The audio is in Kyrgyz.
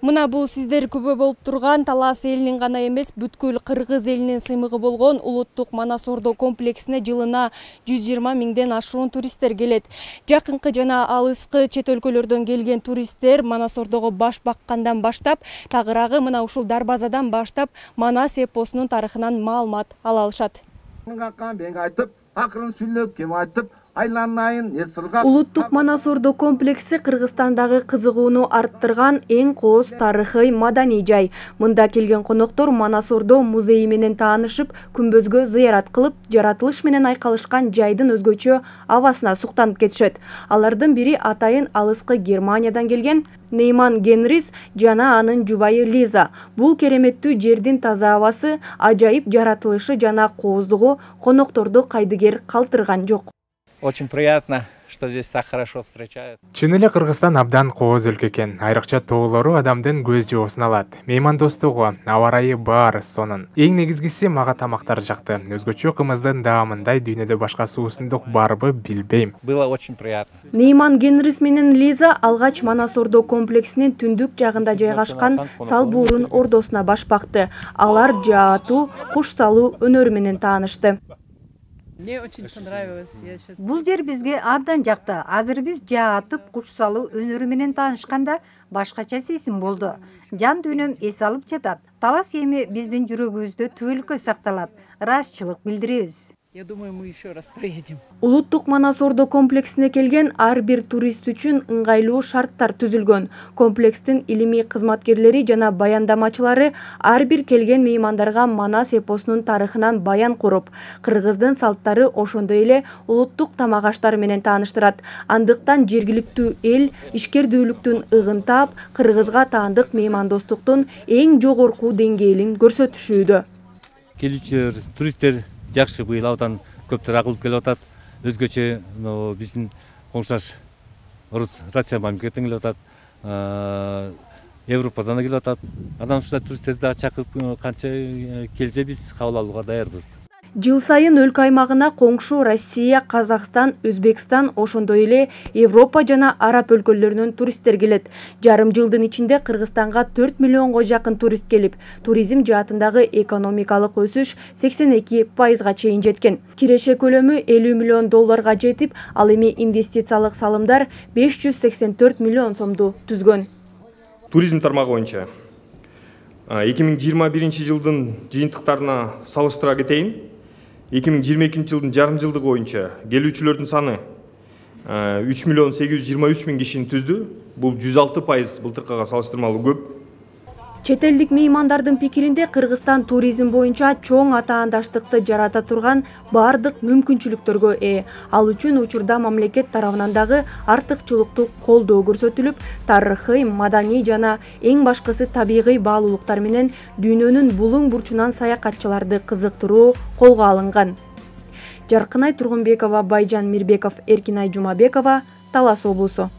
Мына бул сиздер күбө болуп турган Талас элинин гана эмес, бүткүл кыргыз элинин сыймыгы болгон улуттук Манас Ордо комплексине жылына 120 миңден ашуун туристтер келет. Жакынкы жана алыскы чет өлкөлөрдөн келген туристтер Манас Ордого баш баккандан баштап, тагыраагы мына ушул дарбазадан баштап Манас эпосунун тарыхынан маалымат ала алышат. Акырын сүйлөп кем айтып, Улуттук Манас Ордо комплекси Кыргызстандагы кызыгууну арттырган эң кооз тарыхый маданий жай. Мында келген коноктор Манас Ордо музейи менен таанышып, күмбөзгө зыярат кылып, жаратылыш менен айкалышкан жайдын өзгөчө абасына суктанып кетишет. Алардын бири атайын алыскы Германиядан келген Нейман Генрис жана анын жубайы Лиза. Бул кереметтүү жердин таза абасы, ажайып жаратылышы жана кооздугу конокторду кайдыгер калтырган жок. Очень приятно, что здесь так хорошо встречают. Чын эле Кыргызстан абдан кооз өлкө экен. Айрыкча тоолору адамдын көз жоосун алат. Меймандостугу, аба ырайы баары сонун. Эң негизгиси мага тамактар жакты. Өзгөчө кымыздын даамындай дүйнөдө башка суусундук барбы билбейм. Было очень приятно. Нейман Генрис менен Лиза алгач Манас Ордо комплексинин түндүк жагында жайгашкан Салбуурун ордосуна баш бакты. Алар жаатуу, куш салуу өнөрү менен таанышты. Мне очень понравилось. Бул жер бизге абдан жакты. Азыр биз жаатып, куш салуу өнөрү менен таанышканда башкача сезим болду. Жан дүйнөм эс алып жатат. Талас эми биздин жүрөгүбүздө түбөлүккө сакталат. Ыраазычылык билдиребиз. Я думаю, мы еще раз приедем. Улуттук Манас Ордо комплексине келген ар бир турист үчүн ыңгайлуу шарттар түзүлгөн. Комплекстин илимий кызматкерлери жана баяндамачылары ар бир келген меймандарга Манас эпосунун тарыхынан баян куруп, кыргыздын салттары ошондой эле улуттук тамак аштары менен тааныштырат. Андыктан жергиликтүү эл ишкердүүлүктүн ыгын таап, кыргызга таандык меймандостуктун эң жогорку деңгээлин көрсөтүшүүдө. Келүүчүлөр, туристтер жакшы быйыл абдан көптөр агылып келип атат. Өзгөчө биздин коңшаш Россия мамлекетинен келип атат. Европадан келип атат. Анан ушундай туристтерди да чакырып канча келсе биз кабыл алууга даярбыз. Жыл сайын өлкө аймагына коңшу Россия, Казакстан, Өзбекстан, ошондой эле Европа жана Араб өлкөлөрүнөн туристтер келет. Жарым жылдын ичинде Кыргызстанга 4 миллионго жакын турист келип, туризм жаатындагы экономикалык өсүш 82%га чейин жеткен. Киреше көлөмү 50 миллион долларга жетип, ал эми инвестициялык салымдар 584 миллион сомду түзгөн. Туризм тармагы боюнча 2021 жылдын жыйынтыктарына салыштыра кетейин. 2022 жылдын жарым жылдыгы боюнча келүүчүлөрдүн саны 3 миллион 823 миң кишини түздү. Бул 106% былтыркыга салыштырмалуу көп. Чет элдик меймандардын пикиринде Кыргызстан туризм боюнча чоң атаандаштыкты жарата турган бардык мүмкүнчүлүктөргө ээ. Ал үчүн учурда мамлекет тарабынан дагы артыкчылыктуу колдоо көрсөтүлүп, тарыхый, маданий жана эң башкысы табигый баалуулуктар менен дүйнөнүн булуң бурчунан саякатчыларды кызыктыруу колго алынган. Жаркынай Тургунбекова, Байжан Мирбеков, Эркинай Жумабекова, Талас облусу.